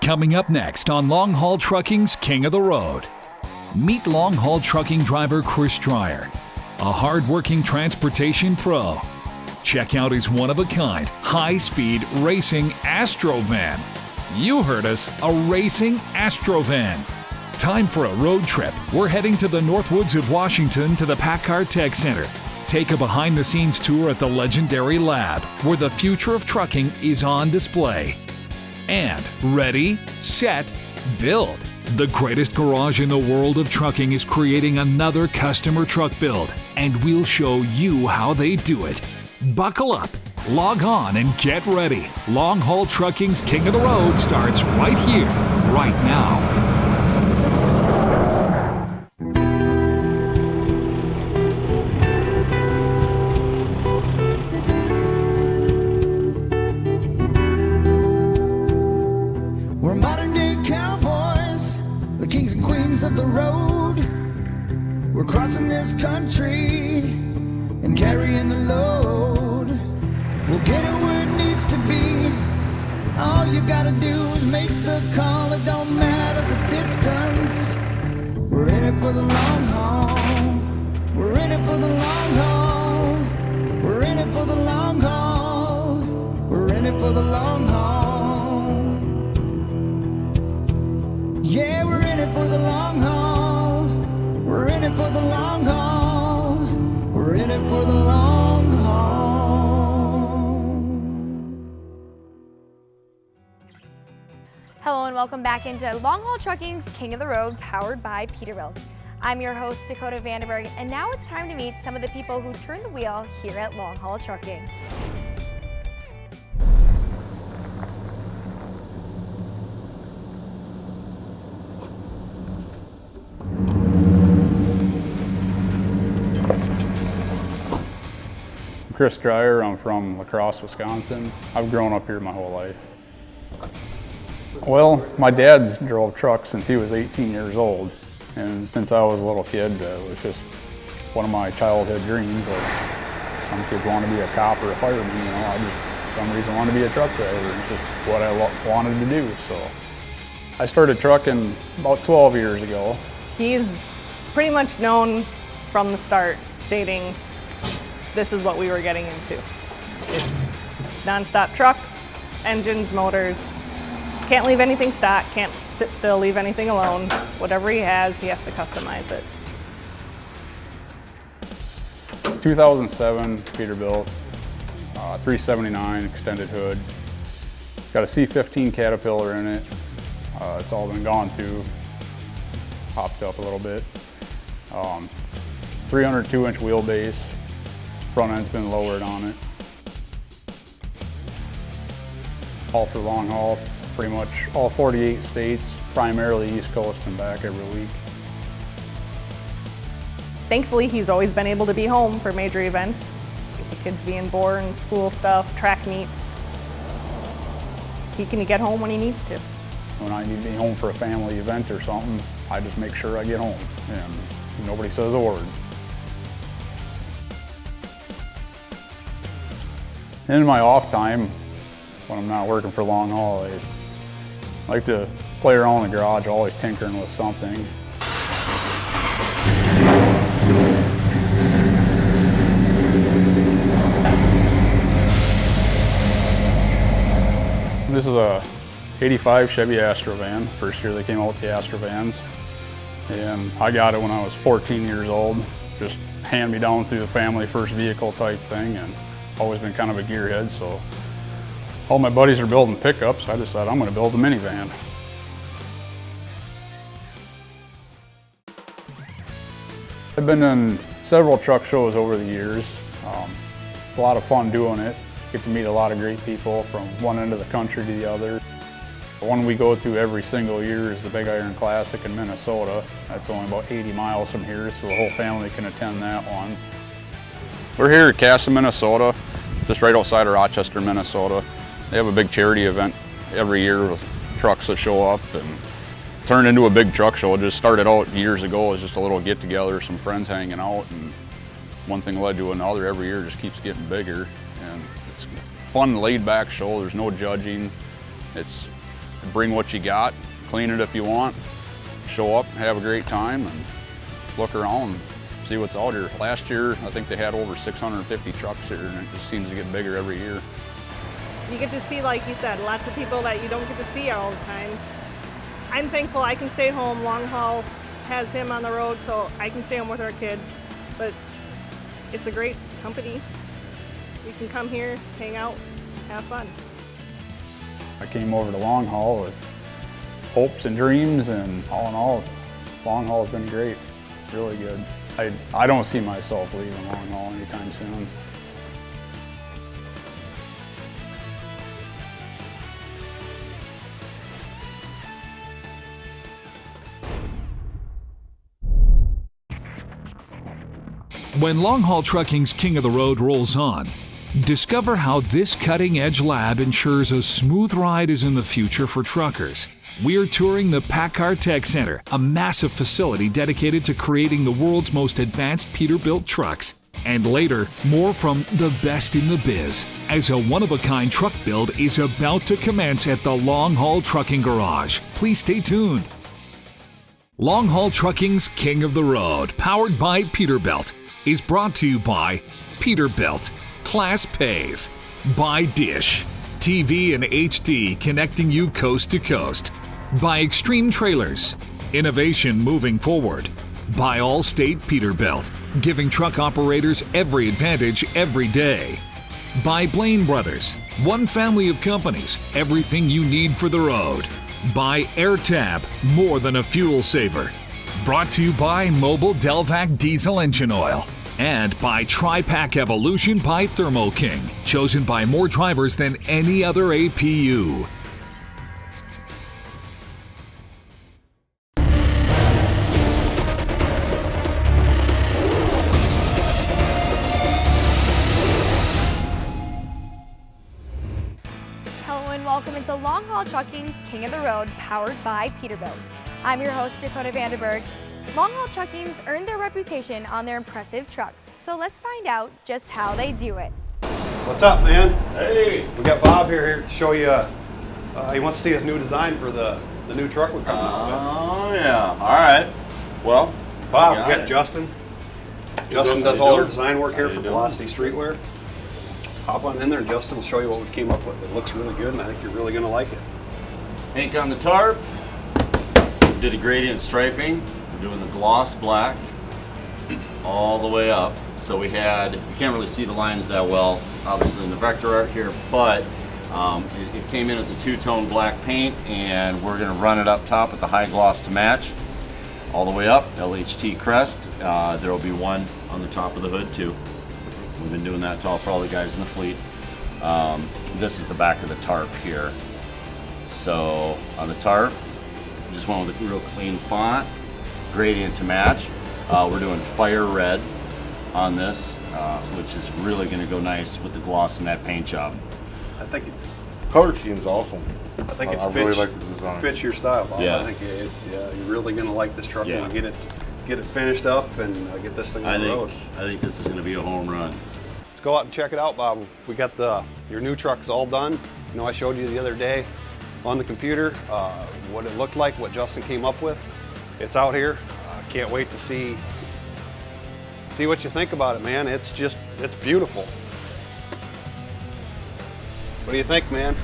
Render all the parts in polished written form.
Coming up next on Long Haul Trucking's King of the Road. Meet Long Haul Trucking driver Chris Dreyer, a hard-working transportation pro. Check out his one-of-a-kind, high-speed racing Astrovan. You heard us, a racing Astrovan. Time for a road trip. We're heading to the Northwoods of Washington to the PACCAR Tech Center. Take a behind-the-scenes tour at the legendary lab, where the future of trucking is on display. And ready, set, build. The greatest garage in the world of trucking is creating another customer truck build, and we'll show you how they do it. Buckle up, log on, and get ready. Long Haul Trucking's King of the Road starts right here, right now. We're modern day cowboys, the kings and queens of the road. We're crossing this country and carrying the load. We'll get it where it needs to be. All you gotta do is make the call. It don't matter the distance. We're in it for the long haul. We're in it for the long haul. We're in it for the long haul. We're in it for the long haul. Yeah, we're in it for the long haul. We're in it for the long haul. We're in it for the long haul. Hello and welcome back into Long Haul Trucking's King of the Road, powered by Peterbilt. I'm your host, Dakota Vandenberg, and now it's time to meet some of the people who turn the wheel here at Long Haul Trucking. Chris Dreyer, I'm from La Crosse, Wisconsin. I've grown up here my whole life. Well, my dad's drove trucks since he was 18 years old, and since I was a little kid, it was just one of my childhood dreams. Like some kids want to be a cop or a fireman, you know. I just, for some reason, wanted to be a truck driver. It's just what I wanted to do. So I started trucking about 12 years ago. He's pretty much known from the start, stating this is what we were getting into. It's non-stop trucks, engines, motors. Can't leave anything stock, can't sit still, leave anything alone. Whatever he has to customize it. 2007 Peterbilt, 379 extended hood. Got a C15 Caterpillar in it. It's all been gone through, popped up a little bit. 302-inch wheelbase. Front end's been lowered on it. All for long haul, pretty much all 48 states, primarily East Coast and back every week. Thankfully, he's always been able to be home for major events. The kids being born, school stuff, track meets. He can get home when he needs to. When I need to be home for a family event or something, I just make sure I get home and nobody says a word. In my off time, when I'm not working for long haul, I like to play around in the garage, always tinkering with something. This is a 85 Chevy Astrovan, first year they came out with the Astrovans. And I got it when I was 14 years old, just hand me down through the family first vehicle type thing, and always been kind of a gearhead, so all my buddies are building pickups. I decided I'm going to build a minivan. I've been in several truck shows over the years. It's a lot of fun doing it. Get to meet a lot of great people from one end of the country to the other. The one we go to every single year is the Big Iron Classic in Minnesota. That's only about 80 miles from here, so the whole family can attend that one. We're here at Casa, Minnesota, just right outside of Rochester, Minnesota. They have a big charity event every year with trucks that show up and turned into a big truck show. It just started out years ago as just a little get together, some friends hanging out, and one thing led to another. Every year just keeps getting bigger, and it's a fun, laid back show. There's no judging. It's bring what you got, clean it if you want, show up, have a great time, and look around and see what's out here. Last year, I think they had over 650 trucks here, and it just seems to get bigger every year. You get to see, like you said, lots of people that you don't get to see all the time. I'm thankful I can stay home. Long Haul has him on the road, so I can stay home with our kids. But it's a great company. You can come here, hang out, have fun. I came over to Long Haul with hopes and dreams, and all in all, Long Haul has been great, really good. I don't see myself leaving Long Haul anytime soon. When Long Haul Trucking's King of the Road rolls on, discover how this cutting-edge lab ensures a smooth ride is in the future for truckers. We're touring the PACCAR Tech Center, a massive facility dedicated to creating the world's most advanced Peterbilt trucks. And later, more from the best in the biz, as a one-of-a-kind truck build is about to commence at the Long Haul Trucking Garage. Please stay tuned. Long Haul Trucking's King of the Road, powered by Peterbilt, is brought to you by Peterbilt, Class Pays, by Dish, TV and HD connecting you coast to coast, by Extreme Trailers, innovation moving forward, by Allstate Peterbilt, giving truck operators every advantage every day, by Blaine Brothers, one family of companies, everything you need for the road, by AirTab, more than a fuel saver, brought to you by Mobile Delvac Diesel Engine Oil, and by Tri-Pack Evolution by Thermo King, chosen by more drivers than any other APU. Hello and welcome into Long Haul Trucking's King of the Road, powered by Peterbilt. I'm your host, Dakota Vanderberg. Long Haul Trucking's earned their reputation on their impressive trucks, so let's find out just how they do it. What's up, man? Hey! We got Bob here to show you. He wants to see his new design for the new truck we're coming out Oh, yeah. All right. Well, with. Bob, we got Justin. Justin does all our design work here How for you doing? Velocity Streetwear. Hop on in there and Justin will show you what we came up with. It looks really good and I think you're really going to like it. Ink on the tarp. Did a gradient striping. We're doing the gloss black all the way up. So we had, you can't really see the lines that well, obviously in the vector art here, but it came in as a two-tone black paint, and we're gonna run it up top with the high gloss to match. All the way up, LHT crest. There will be one on the top of the hood too. We've been doing that for all the guys in the fleet. This is the back of the tarp here. So on the tarp, just went with a real clean font, gradient to match. We're doing fire red on this, which is really going to go nice with the gloss and that paint job. I think Color scheme's awesome. it I fits, really like the design. fits your style, Bob. Yeah. I think you're really going to like this truck Yeah. when we get it finished up and get this thing on the road. I think this is going to be a home run. Let's go out and check it out, Bob. We got your new trucks all done. You know, I showed you the other day on the computer what it looked like, what Justin came up with. It's out here. Can't wait to see what you think about it, man. It's beautiful. What do you think, man?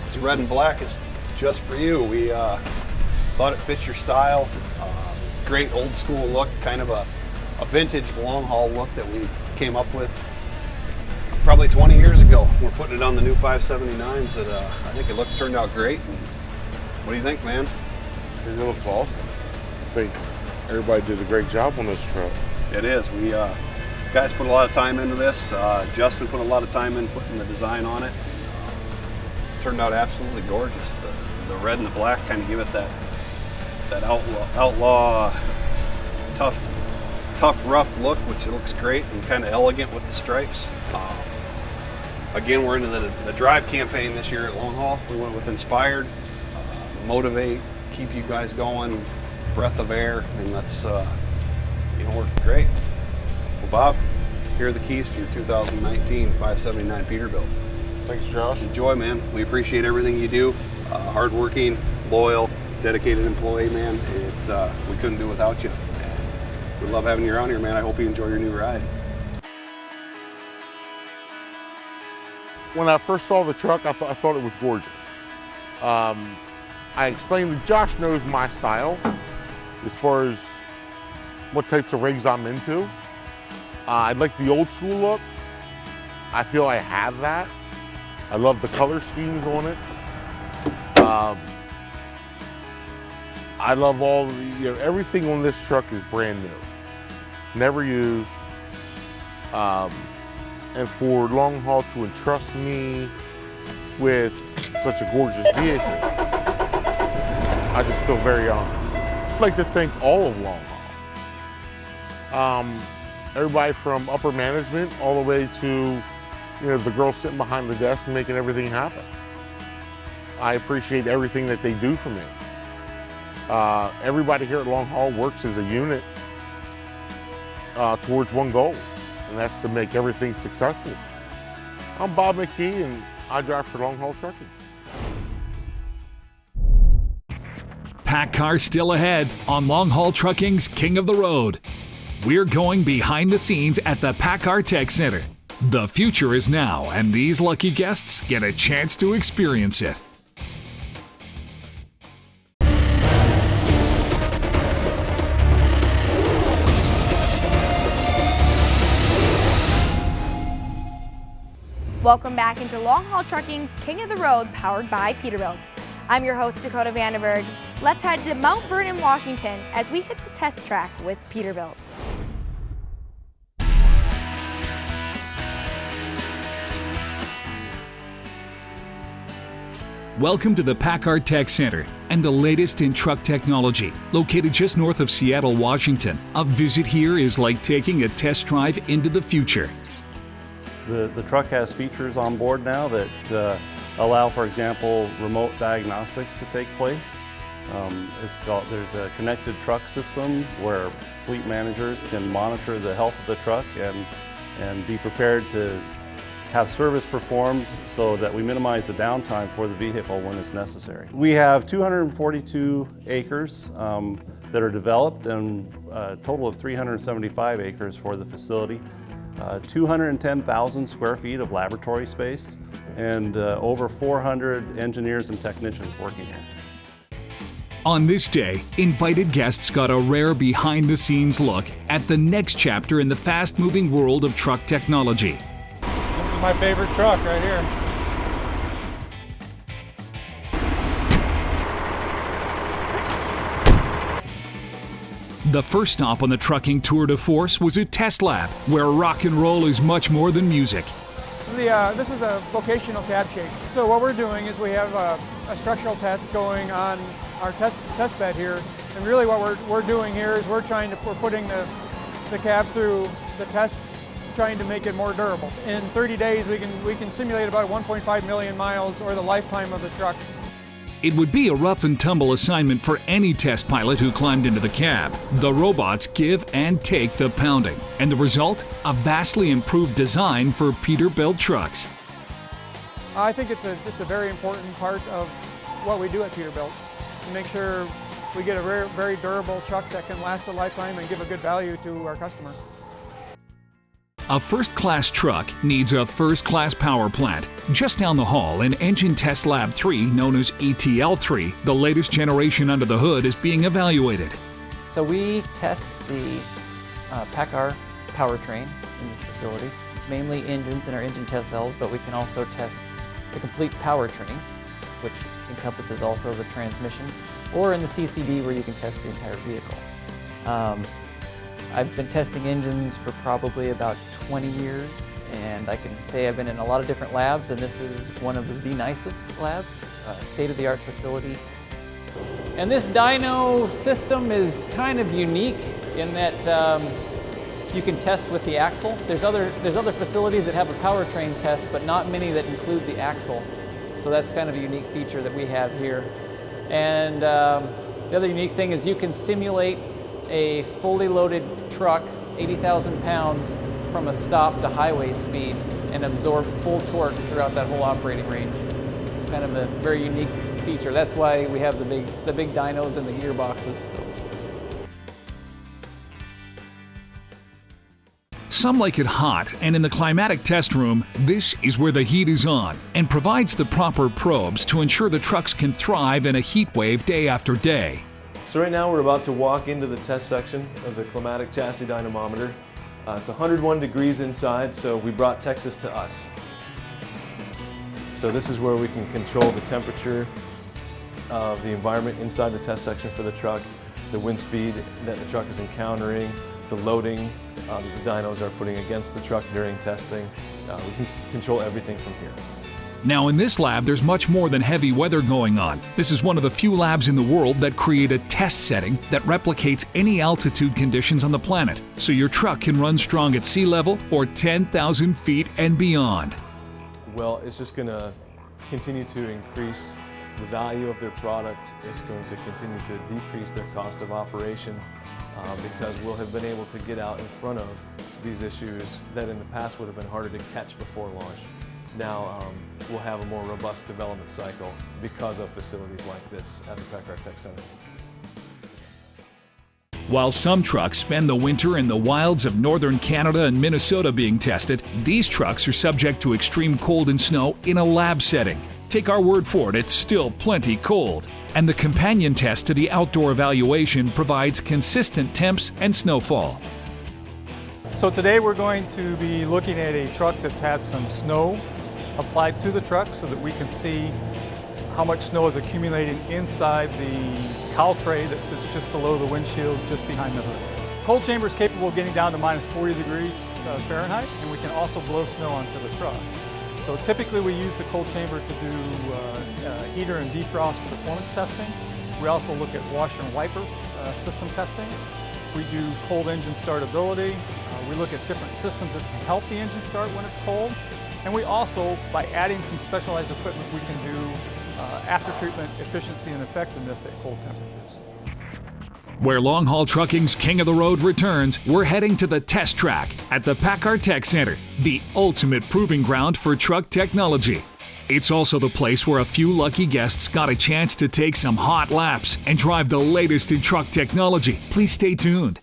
This red and black is just for you. We thought it fits your style. Great old school look, kind of a vintage long haul look that we came up with probably 20 years ago. We're putting it on the new 579s that I think it turned out great. And what do you think, man? It looks awesome. I think everybody did a great job on this truck. It is. We guys put a lot of time into this. Justin put a lot of time in putting the design on it. Turned out absolutely gorgeous. The red and the black kind of give it that outlaw tough, rough look, which looks great and kind of elegant with the stripes. Again, we're into the drive campaign this year at Long Haul. We went with Inspired, Motivate, keep you guys going, breath of air, and that's worked great. Well, Bob, here are the keys to your 2019 579 Peterbilt. Thanks, Josh. Enjoy, man. We appreciate everything you do. hardworking, loyal, dedicated employee, man. We couldn't do it without you. We love having you around here, man. I hope you enjoy your new ride. When I first saw the truck, I thought it was gorgeous. I explained that Josh knows my style as far as what types of rigs I'm into. I like the old school look. I feel I have that. I love the color schemes on it. I love all the, everything on this truck is brand new, never used. And for Long Haul to entrust me with such a gorgeous vehicle, I just feel very honored. I'd like to thank all of Long Haul. Everybody from upper management all the way to the girl sitting behind the desk making everything happen. I appreciate everything that they do for me. Everybody here at Long Haul works as a unit towards one goal, and that's to make everything successful. I'm Bob McKee, and I drive for Long Haul Trucking. PACCAR still ahead on Long Haul Trucking's King of the Road. We're going behind the scenes at the PACCAR Tech Center. The future is now, and these lucky guests get a chance to experience it. Welcome back into Long Haul Trucking's King of the Road, powered by Peterbilt. I'm your host, Dakota Vandenberg. Let's head to Mount Vernon, Washington, as we hit the test track with Peterbilt. Welcome to the PACCAR Tech Center and the latest in truck technology, located just north of Seattle, Washington. A visit here is like taking a test drive into the future. The truck has features on board now that allow, for example, remote diagnostics to take place. There's a connected truck system where fleet managers can monitor the health of the truck and be prepared to have service performed so that we minimize the downtime for the vehicle when it's necessary. We have 242 acres that are developed and a total of 375 acres for the facility. 210,000 square feet of laboratory space and over 400 engineers and technicians working here. On this day, invited guests got a rare behind-the-scenes look at the next chapter in the fast-moving world of truck technology. This is my favorite truck right here. The first stop on the trucking tour de force was at Test Lab, where rock and roll is much more than music. This is a vocational cab shake. So what we're doing is we have a structural test going on our test bed here, and really what we're doing here is we're putting the cab through the test, trying to make it more durable. In 30 days we can simulate about 1.5 million miles, or the lifetime of the truck. It would be a rough and tumble assignment for any test pilot who climbed into the cab. The robots give and take the pounding, and the result? A vastly improved design for Peterbilt trucks. I think it's just a very important part of what we do at Peterbilt, to make sure we get a very, very durable truck that can last a lifetime and give a good value to our customer. A first-class truck needs a first-class power plant. Just down the hall in Engine Test Lab 3, known as ETL3, the latest generation under the hood is being evaluated. So we test the PACCAR powertrain in this facility, mainly engines in our engine test cells, but we can also test the complete powertrain, which encompasses also the transmission, or in the CCD where you can test the entire vehicle. I've been testing engines for probably about 20 years, and I can say I've been in a lot of different labs, and this is one of the nicest labs, state-of-the-art facility. And this dyno system is kind of unique in that you can test with the axle. There's other facilities that have a powertrain test, but not many that include the axle. So that's kind of a unique feature that we have here. And the other unique thing is you can simulate a fully loaded truck, 80,000 pounds, from a stop to highway speed and absorb full torque throughout that whole operating range. It's kind kind of a very unique feature. That's why we have the big dynos and the gearboxes. So. Some like it hot, and in the climatic test room, this is where the heat is on and provides the proper probes to ensure the trucks can thrive in a heat wave day after day. So right now we're about to walk into the test section of the climatic chassis dynamometer. It's 101 degrees inside, so we brought Texas to us. So this is where we can control the temperature of the environment inside the test section for the truck, the wind speed that the truck is encountering, the loading that the dynos are putting against the truck during testing. We can control everything from here. Now in this lab, there's much more than heavy weather going on. This is one of the few labs in the world that create a test setting that replicates any altitude conditions on the planet, so your truck can run strong at sea level or 10,000 feet and beyond. Well, it's just going to continue to increase the value of their product. It's going to continue to decrease their cost of operation because we'll have been able to get out in front of these issues that in the past would have been harder to catch before launch. Now we'll have a more robust development cycle because of facilities like this at the PACCAR Tech Center. While some trucks spend the winter in the wilds of northern Canada and Minnesota being tested, these trucks are subject to extreme cold and snow in a lab setting. Take our word for it, it's still plenty cold. And the companion test to the outdoor evaluation provides consistent temps and snowfall. So today we're going to be looking at a truck that's had some snow applied to the truck so that we can see how much snow is accumulating inside the cowl tray that sits just below the windshield, just behind the hood. Cold chamber is capable of getting down to minus 40 degrees Fahrenheit, and we can also blow snow onto the truck. So typically we use the cold chamber to do heater and defrost performance testing. We also look at washer and wiper system testing. We do cold engine startability. We look at different systems that can help the engine start when it's cold. And we also, by adding some specialized equipment, we can do after-treatment efficiency and effectiveness at cold temperatures. Where Long Haul Trucking's King of the Road returns, we're heading to the test track at the PACCAR Tech Center, the ultimate proving ground for truck technology. It's also the place where a few lucky guests got a chance to take some hot laps and drive the latest in truck technology. Please stay tuned.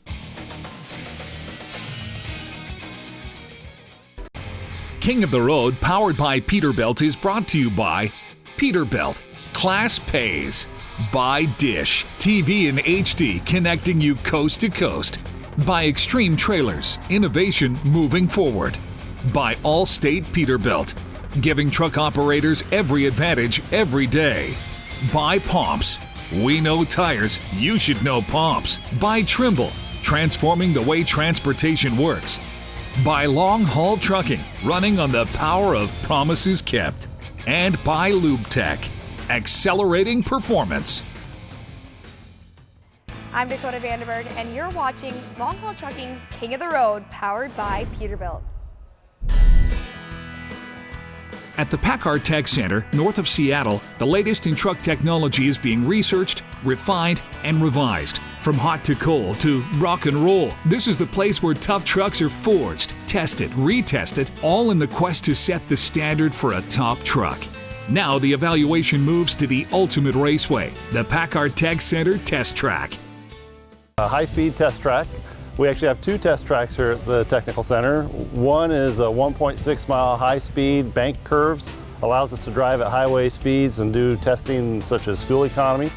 King of the Road, powered by Peterbilt, is brought to you by Peterbilt. Class pays. By Dish, TV in HD connecting you coast to coast. By Extreme Trailers, innovation moving forward. By Allstate Peterbilt, giving truck operators every advantage every day. By Pomps, we know tires, you should know Pomps. By Trimble, transforming the way transportation works. By Long Haul Trucking, running on the power of promises kept. And by Lube Tech, accelerating performance. I'm Dakota Vandenberg, and you're watching Long Haul Trucking's King of the Road, powered by Peterbilt. At the PACCAR Tech Center, north of Seattle, the latest in truck technology is being researched, refined, and revised. From hot to cold to rock and roll, this is the place where tough trucks are forged, tested, retested, all in the quest to set the standard for a top truck. Now the evaluation moves to the ultimate raceway, the PACCAR Tech Center Test Track. A high-speed test track. We actually have two test tracks here at the Technical Center. One is a 1.6 mile high-speed bank curves, allows us to drive at highway speeds and do testing such as fuel economy.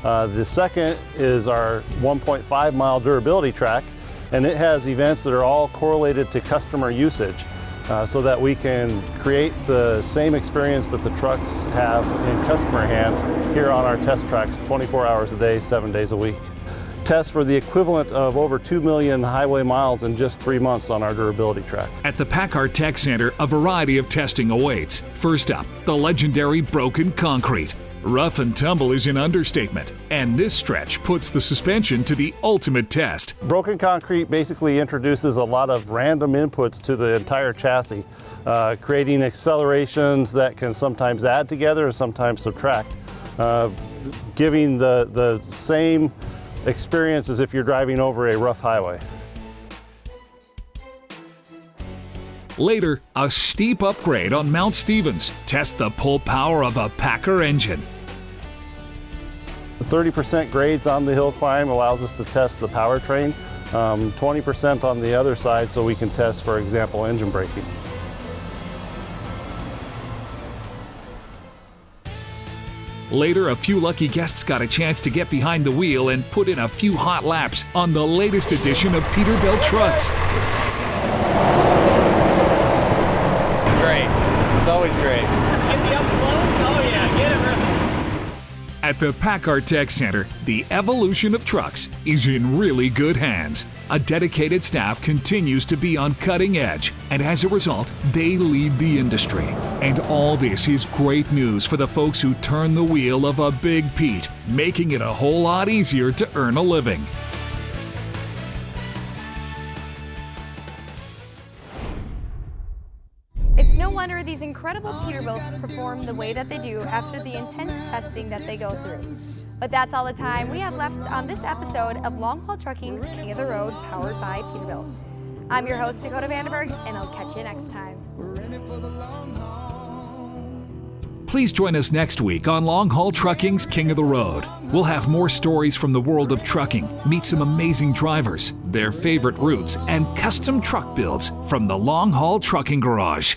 The second is our 1.5 mile durability track, and it has events that are all correlated to customer usage so that we can create the same experience that the trucks have in customer hands here on our test tracks 24 hours a day, 7 days a week. Test for the equivalent of over 2 million highway miles in just 3 months on our durability track. At the PACCAR Tech Center, a variety of testing awaits. First up, the legendary broken concrete. Rough and tumble is an understatement, and this stretch puts the suspension to the ultimate test. Broken concrete basically introduces a lot of random inputs to the entire chassis, creating accelerations that can sometimes add together and sometimes subtract, giving the same experience as if you're driving over a rough highway. Later, a steep upgrade on Mount Stevens. Test the pull power of a Packer engine. The 30% grades on the hill climb allows us to test the powertrain, 20% on the other side so we can test, for example, engine braking. Later, a few lucky guests got a chance to get behind the wheel and put in a few hot laps on the latest edition of Peterbilt trucks. It's great. It's always great. Get me up close? Oh yeah, get it ripping. At the Packard Tech Center, the evolution of trucks is in really good hands. A dedicated staff continues to be on cutting edge, and as a result, they lead the industry. And all this is great news for the folks who turn the wheel of a Big Pete, making it a whole lot easier to earn a living. It's no wonder these incredible Peterbilts perform the way that they do after the intense testing that they go through. But that's all the time we have left on this episode of Long Haul Trucking's King of the Road, powered by Peterbilt. I'm your host, Dakota Vandenberg, and I'll catch you next time. Please join us next week on Long Haul Trucking's King of the Road. We'll have more stories from the world of trucking, meet some amazing drivers, their favorite routes, and custom truck builds from the Long Haul Trucking Garage.